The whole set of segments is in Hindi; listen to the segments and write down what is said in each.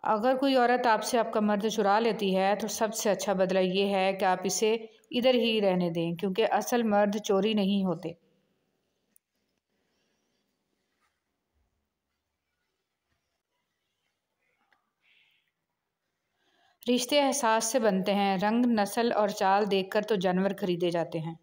अगर कोई औरत आपसे आपका मर्द चुरा लेती है तो सबसे अच्छा बदला ये है कि आप इसे इधर ही रहने दें, क्योंकि असल मर्द चोरी नहीं होते। रिश्ते एहसास से बनते हैं, रंग, नस्ल और चाल देखकर तो जानवर खरीदे जाते हैं।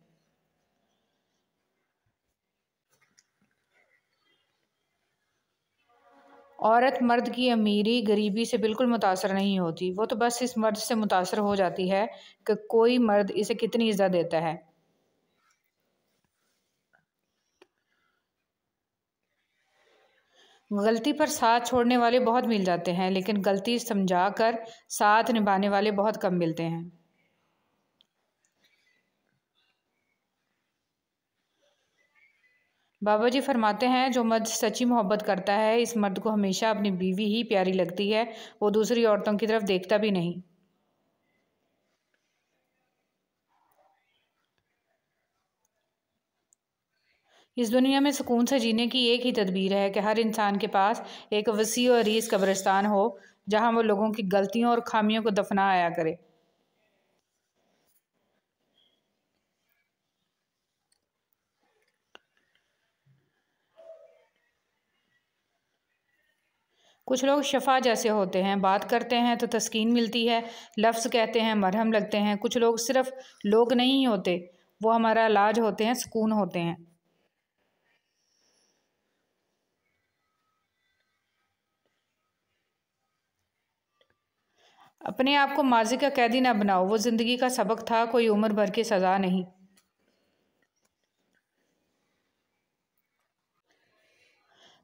औरत मर्द की अमीरी गरीबी से बिल्कुल मुतासर नहीं होती, वो तो बस इस मर्द से मुतासर हो जाती है कि कोई मर्द इसे कितनी इज्जत देता है। गलती पर साथ छोड़ने वाले बहुत मिल जाते हैं, लेकिन गलती समझा कर साथ निभाने वाले बहुत कम मिलते हैं। बाबा जी फरमाते हैं, जो मर्द सच्ची मोहब्बत करता है, इस मर्द को हमेशा अपनी बीवी ही प्यारी लगती है, वो दूसरी औरतों की तरफ देखता भी नहीं। इस दुनिया में सुकून से जीने की एक ही तदबीर है कि हर इंसान के पास एक वसी और अरीज कब्रिस्तान हो, जहाँ वो लोगों की गलतियों और खामियों को दफना आया करे। कुछ लोग शफा जैसे होते हैं, बात करते हैं तो तस्कीन मिलती है, लफ्ज़ कहते हैं मरहम लगते हैं। कुछ लोग सिर्फ लोग नहीं होते, वो हमारा इलाज होते हैं, सुकून होते हैं। अपने आप को माजी का कैदी ना बनाओ, वो ज़िंदगी का सबक था, कोई उम्र भर की सज़ा नहीं।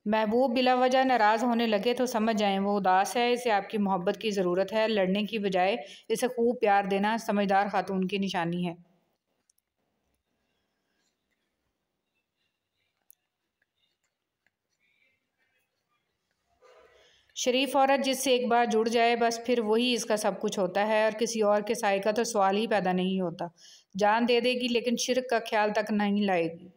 महबूब बिला वजह नाराज़ होने लगे तो समझ जाएं वो उदास है, इसे आपकी मोहब्बत की ज़रूरत है। लड़ने की बजाय इसे खूब प्यार देना समझदार खातून की निशानी है। शरीफ औरत जिससे एक बार जुड़ जाए, बस फिर वही इसका सब कुछ होता है, और किसी और के साए का तो सवाल ही पैदा नहीं होता। जान दे देगी लेकिन शिर्क का ख्याल तक नहीं लाएगी।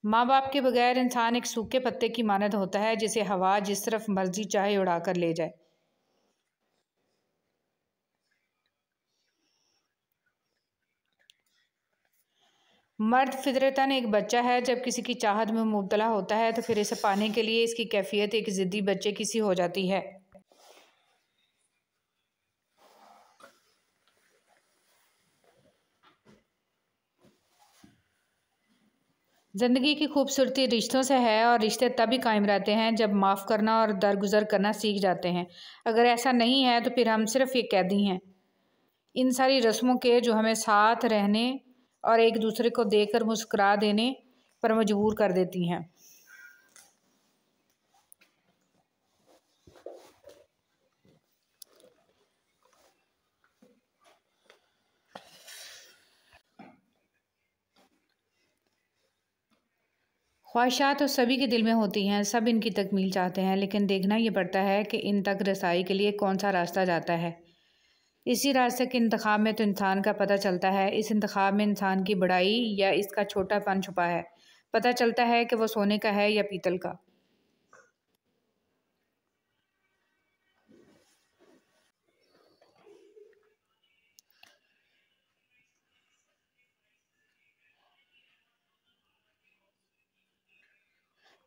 माँ बाप के बगैर इंसान एक सूखे पत्ते की मानद होता है, जिसे हवा जिस तरफ मर्जी चाहे उड़ा कर ले जाए। मर्द फितरतन एक बच्चा है, जब किसी की चाहत में मुब्तला होता है तो फिर इसे पाने के लिए इसकी कैफियत एक ज़िद्दी बच्चे की सी हो जाती है। ज़िंदगी की खूबसूरती रिश्तों से है, और रिश्ते तभी कायम रहते हैं जब माफ़ करना और दरगुजर करना सीख जाते हैं। अगर ऐसा नहीं है तो फिर हम सिर्फ एक कैदी हैं इन सारी रस्मों के, जो हमें साथ रहने और एक दूसरे को देकर मुस्कुरा देने पर मजबूर कर देती हैं। ख्वाहिशात तो सभी के दिल में होती हैं, सब इनकी तकमील चाहते हैं, लेकिन देखना ये पड़ता है कि इन तक रसाई के लिए कौन सा रास्ता जाता है। इसी रास्ते के इंतखाब में तो इंसान का पता चलता है, इस इंतखाब में इंसान की बड़ाई या इसका छोटापन छुपा है। पता चलता है कि वो सोने का है या पीतल का।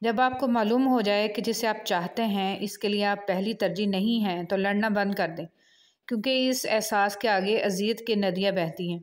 जब आपको मालूम हो जाए कि जिसे आप चाहते हैं इसके लिए आप पहली तरजीह नहीं हैं, तो लड़ना बंद कर दें, क्योंकि इस एहसास के आगे अज़ियत की नदियाँ बहती हैं।